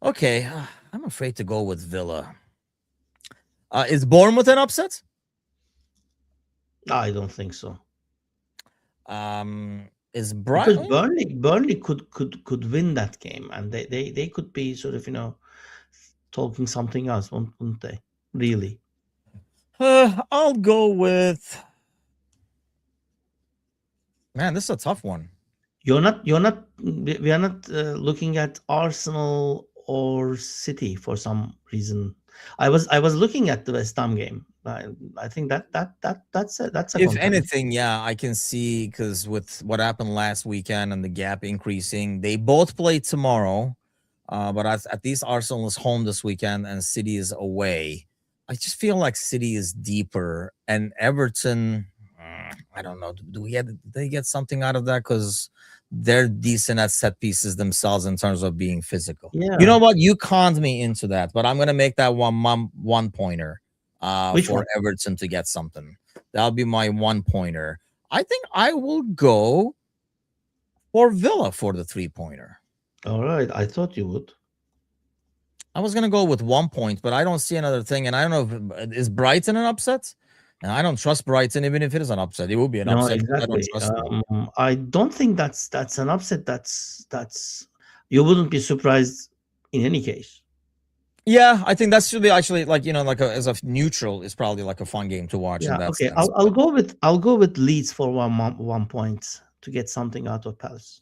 [SPEAKER 1] Okay. I'm afraid to go with Villa. Is Bournemouth an upset?
[SPEAKER 2] I don't think so.
[SPEAKER 1] Is
[SPEAKER 2] Because
[SPEAKER 1] Brighton?
[SPEAKER 2] Burnley could win that game, and they could be sort of talking something else, wouldn't they? Really?
[SPEAKER 1] I'll go with. Man, this is a tough one.
[SPEAKER 2] We are not looking at Arsenal or City for some reason. I was looking at the West Ham game. I think that's a
[SPEAKER 1] If
[SPEAKER 2] contender.
[SPEAKER 1] anything, yeah, I can see, because with what happened last weekend and the gap increasing, they both play tomorrow. But at least Arsenal is home this weekend and City is away. I just feel like City is deeper, and Everton. I don't know. Did they get something out of that? Because they're decent at set pieces themselves in terms of being physical. You know
[SPEAKER 2] Yeah.
[SPEAKER 1] what? You conned me into that, but I'm gonna make that one pointer
[SPEAKER 2] Which
[SPEAKER 1] for
[SPEAKER 2] one?
[SPEAKER 1] Everton to get something. That'll be my one pointer. I think I will go for Villa for the 3 pointer.
[SPEAKER 2] All right. I thought you would.
[SPEAKER 1] I was gonna go with 1 point, but I don't see another thing, and I don't know if is Brighton an upset. And I don't trust Brighton, even if it is an upset. It will be an
[SPEAKER 2] No,
[SPEAKER 1] upset because I don't
[SPEAKER 2] exactly.
[SPEAKER 1] trust them.
[SPEAKER 2] I don't think that's an upset. That's you wouldn't be surprised in any case.
[SPEAKER 1] Yeah, I think that should be actually like like as a neutral is probably like a fun game to watch in
[SPEAKER 2] Yeah.
[SPEAKER 1] that
[SPEAKER 2] Okay.
[SPEAKER 1] sense.
[SPEAKER 2] I'll go with Leeds for 1 point to get something out of Palace.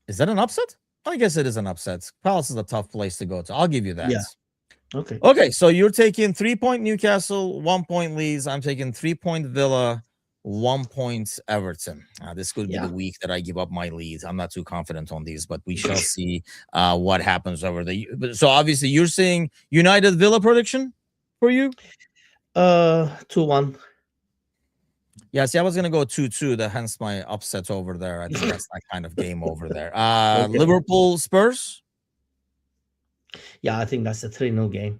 [SPEAKER 1] Is that an upset? I guess it is an upset. Palace is a tough place to go to. I'll give you that.
[SPEAKER 2] Yeah. Okay.
[SPEAKER 1] Okay, so you're taking 3 point Newcastle, 1 point Leeds. I'm taking 3 point Villa, 1 point Everton. This could be
[SPEAKER 2] Yeah.
[SPEAKER 1] the week that I give up my lead. I'm not too confident on these, but we shall see what happens over the. So obviously, you're saying United Villa prediction for you?
[SPEAKER 2] 2-1.
[SPEAKER 1] Yeah, see, I was gonna go 2-2. That hence my upset over there. I think that's that kind of game over there.
[SPEAKER 2] Okay.
[SPEAKER 1] Liverpool Spurs.
[SPEAKER 2] Yeah, I think that's a 3-0 game,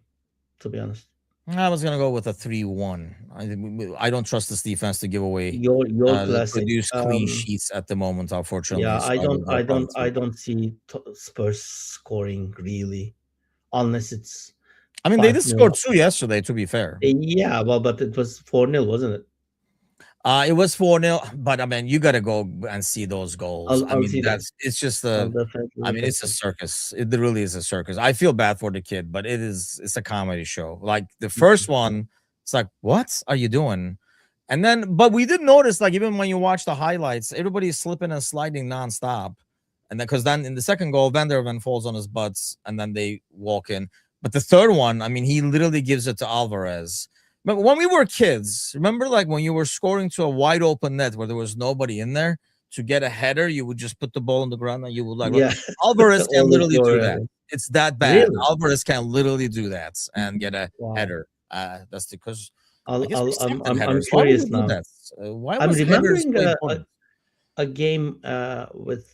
[SPEAKER 2] to be honest.
[SPEAKER 1] I was gonna go with a 3-1. I don't trust this defense to give away
[SPEAKER 2] Your
[SPEAKER 1] the
[SPEAKER 2] classic.
[SPEAKER 1] produce clean sheets at the moment, unfortunately.
[SPEAKER 2] Yeah,
[SPEAKER 1] So
[SPEAKER 2] I
[SPEAKER 1] I will
[SPEAKER 2] don't
[SPEAKER 1] go
[SPEAKER 2] I
[SPEAKER 1] for a
[SPEAKER 2] don't I
[SPEAKER 1] 3-1.
[SPEAKER 2] don't see Spurs scoring really, unless it's
[SPEAKER 1] I mean, they did
[SPEAKER 2] 5-0.
[SPEAKER 1] score 2 yesterday, to be fair.
[SPEAKER 2] Yeah, well, but it was 4-0, wasn't it?
[SPEAKER 1] It was 4-0, but I mean, you got to go and see those goals. I
[SPEAKER 2] I'll
[SPEAKER 1] mean,
[SPEAKER 2] see that.
[SPEAKER 1] it's just
[SPEAKER 2] I'll
[SPEAKER 1] a.
[SPEAKER 2] definitely
[SPEAKER 1] I
[SPEAKER 2] look
[SPEAKER 1] mean,
[SPEAKER 2] at
[SPEAKER 1] it's a
[SPEAKER 2] them.
[SPEAKER 1] circus. It really is a circus. I feel bad for the kid, but it's a comedy show. Like the first one, it's like, what are you doing? And then, but we did notice, like, even when you watch the highlights, everybody's slipping and sliding nonstop. And then, because then in the second goal, Van der Ven falls on his butts, and then they walk in. But the third one, I mean, he literally gives it to Alvarez. But when we were kids, remember, like when you were scoring to a wide open net where there was nobody in there to get a header, you would just put the ball on the ground and you would like
[SPEAKER 2] Yeah,
[SPEAKER 1] Alvarez can
[SPEAKER 2] always
[SPEAKER 1] literally
[SPEAKER 2] your
[SPEAKER 1] do that. It's that bad.
[SPEAKER 2] really.
[SPEAKER 1] Alvarez can literally do that and get a
[SPEAKER 2] Wow.
[SPEAKER 1] header. That's because I
[SPEAKER 2] I'll,
[SPEAKER 1] guess we
[SPEAKER 2] I'll
[SPEAKER 1] sucked at
[SPEAKER 2] I'm
[SPEAKER 1] headers. Why would
[SPEAKER 2] curious
[SPEAKER 1] we do
[SPEAKER 2] now.
[SPEAKER 1] that? Why
[SPEAKER 2] I'm
[SPEAKER 1] was headers
[SPEAKER 2] remembering
[SPEAKER 1] so important?
[SPEAKER 2] a game with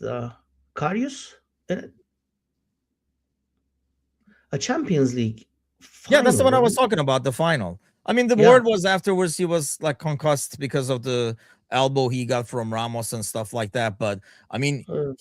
[SPEAKER 2] Karius in it. A Champions League
[SPEAKER 1] Yeah, that's the
[SPEAKER 2] final,
[SPEAKER 1] one I was
[SPEAKER 2] wasn't it?
[SPEAKER 1] talking about, the final. I mean, the
[SPEAKER 2] Yeah.
[SPEAKER 1] word was afterwards he was like concussed because of the elbow he got from Ramos and stuff like that. But I mean,
[SPEAKER 2] Uh,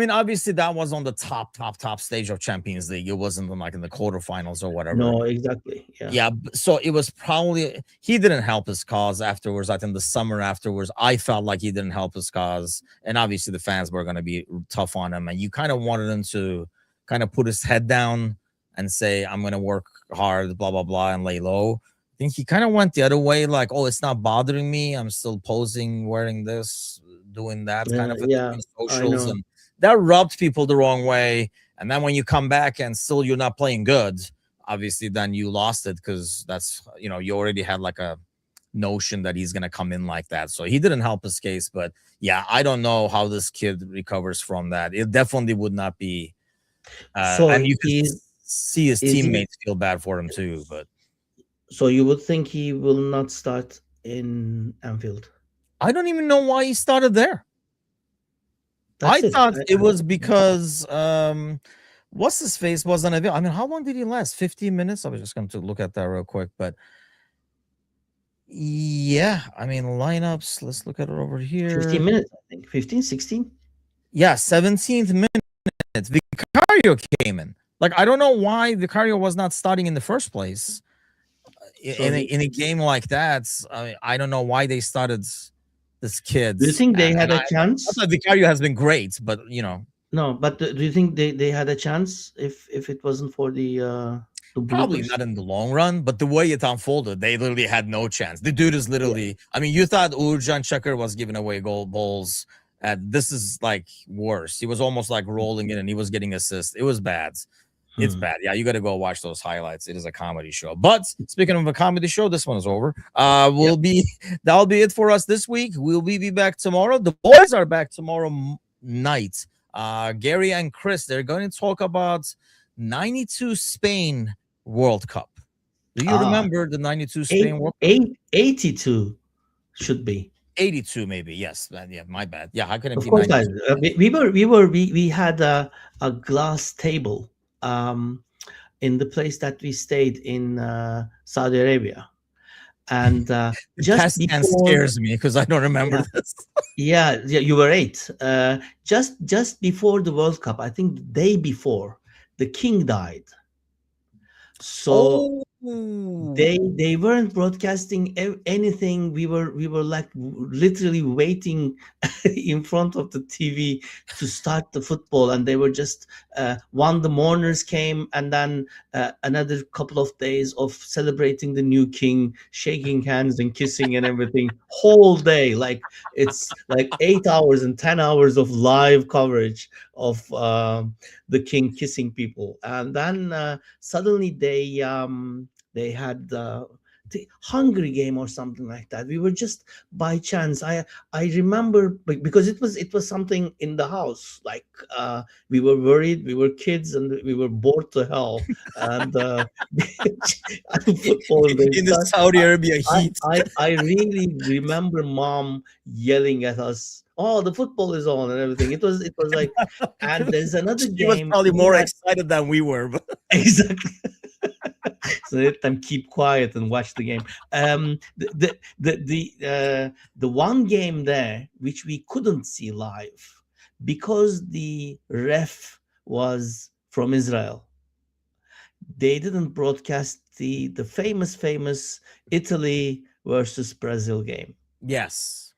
[SPEAKER 1] obviously that was on the top stage of Champions League. It wasn't like in the quarterfinals or whatever.
[SPEAKER 2] no, exactly. Yeah.
[SPEAKER 1] Yeah, so it was probably he didn't help his cause afterwards. I think the summer afterwards, I felt like he didn't help his cause, and obviously the fans were going to be tough on him, and you kind of wanted him to kind of put his head down and say, "I'm going to work hard, blah blah blah," and lay low. I think he kind of went the other way, like, "Oh, it's not bothering me. I'm still posing, wearing this, doing that kind of a thing
[SPEAKER 2] Yeah,
[SPEAKER 1] in
[SPEAKER 2] I
[SPEAKER 1] socials,"
[SPEAKER 2] know.
[SPEAKER 1] and that rubbed people the wrong way. And then when you come back and still you're not playing good, obviously then you lost it because that's you already had like a notion that he's going to come in like that, so he didn't help his case. But yeah, I don't know how this kid recovers from that. It definitely would not be
[SPEAKER 2] So
[SPEAKER 1] and you could
[SPEAKER 2] he's
[SPEAKER 1] see his
[SPEAKER 2] is he?
[SPEAKER 1] teammates feel bad for him too. But
[SPEAKER 2] So you would think he will not start in Anfield?
[SPEAKER 1] I don't even know why he started there.
[SPEAKER 2] That's
[SPEAKER 1] I
[SPEAKER 2] it.
[SPEAKER 1] thought it was because what's his face wasn't available. I mean, how long did he last? 15 minutes? I was just going to look at that real quick, but yeah, I mean, lineups. Let's look at it over
[SPEAKER 2] 15
[SPEAKER 1] here.
[SPEAKER 2] minutes, I think. 15, 16?
[SPEAKER 1] Yeah, 17th minute. Vicario came in. Like, I don't know why Vicario was not starting in the first place in a game like that. I don't know why they started this kid.
[SPEAKER 2] Do you think they had a chance?
[SPEAKER 1] I thought Vicario has been great, but
[SPEAKER 2] No, but do you think they had a chance if it wasn't for the
[SPEAKER 1] probably
[SPEAKER 2] bloopers?
[SPEAKER 1] not in the long run, but the way it unfolded, they literally had no chance. The dude is literally, I mean, you thought Uğurcan Çakır was giving away goals. This is like worse. He was almost like rolling in and he was getting assists. It was bad. It's bad. Yeah, you got to go watch those highlights. It is a comedy show. But speaking of a comedy show, this one is over. That'll be it for us this week. We'll be back tomorrow. The boys are back tomorrow night. Gary and Chris, they're going to talk about 92 Spain World Cup. Do you remember the 92 Spain World Cup?
[SPEAKER 2] 82 should be.
[SPEAKER 1] 82 maybe. Yes. Yeah, my bad. Yeah, how can it
[SPEAKER 2] Of
[SPEAKER 1] be
[SPEAKER 2] course,
[SPEAKER 1] 92?
[SPEAKER 2] we had a glass table in the place that we stayed in Saudi Arabia, and
[SPEAKER 1] The
[SPEAKER 2] just
[SPEAKER 1] past tense
[SPEAKER 2] before,
[SPEAKER 1] scares me because I don't remember
[SPEAKER 2] yeah,
[SPEAKER 1] this.
[SPEAKER 2] yeah, you were 8. Just before the World Cup, I think the day before, the king died. So
[SPEAKER 1] Oh,
[SPEAKER 2] they weren't broadcasting anything. We were like literally waiting in front of the TV to start the football, and they were just one, the mourners came, and then another couple of days of celebrating the new king, shaking hands and kissing and everything, whole day. Like it's like 8 hours and 10 hours of live coverage of the king kissing people, and then suddenly they had the Hungry game or something like that. We were just by chance. I remember because it was something in the house. Like we were worried. We were kids and we were bored to hell. And football and
[SPEAKER 1] in the
[SPEAKER 2] stuff.
[SPEAKER 1] Saudi Arabia
[SPEAKER 2] I,
[SPEAKER 1] heat.
[SPEAKER 2] I really remember mom yelling at us. Oh, the football is on and everything. It was like, and there's another
[SPEAKER 1] She was
[SPEAKER 2] game
[SPEAKER 1] probably
[SPEAKER 2] we
[SPEAKER 1] more
[SPEAKER 2] had.
[SPEAKER 1] excited than we were. But
[SPEAKER 2] Exactly. So let them keep quiet and watch the game. The one game there which we couldn't see live because the ref was from Israel. They didn't broadcast the famous Italy versus Brazil game.
[SPEAKER 1] yes,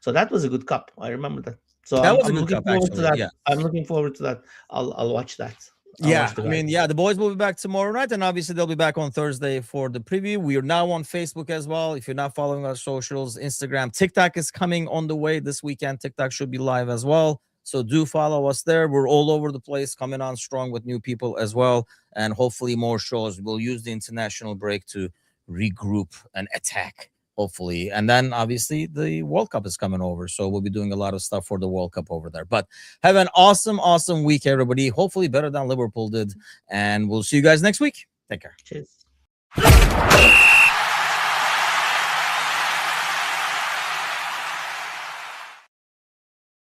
[SPEAKER 2] So that was a good cup. I remember that. So
[SPEAKER 1] that
[SPEAKER 2] I'm,
[SPEAKER 1] was a
[SPEAKER 2] I'm
[SPEAKER 1] good
[SPEAKER 2] looking
[SPEAKER 1] cup,
[SPEAKER 2] forward to
[SPEAKER 1] actually.
[SPEAKER 2] that.
[SPEAKER 1] Yeah.
[SPEAKER 2] I'm looking forward to that. I'll watch that. I'll
[SPEAKER 1] Yeah,
[SPEAKER 2] watch the
[SPEAKER 1] I
[SPEAKER 2] guys.
[SPEAKER 1] mean, yeah, the boys will be back tomorrow night, and obviously they'll be back on Thursday for the preview. We are now on Facebook as well. If you're not following our socials, Instagram, TikTok is coming on the way this weekend. TikTok should be live as well. So do follow us there. We're all over the place, coming on strong with new people as well, and hopefully more shows. We'll use the international break to regroup and attack, hopefully. And then obviously the World Cup is coming over. So we'll be doing a lot of stuff for the World Cup over there. But have an awesome, awesome week, everybody. Hopefully better than Liverpool did. And we'll see you guys next week. Take care.
[SPEAKER 2] Cheers.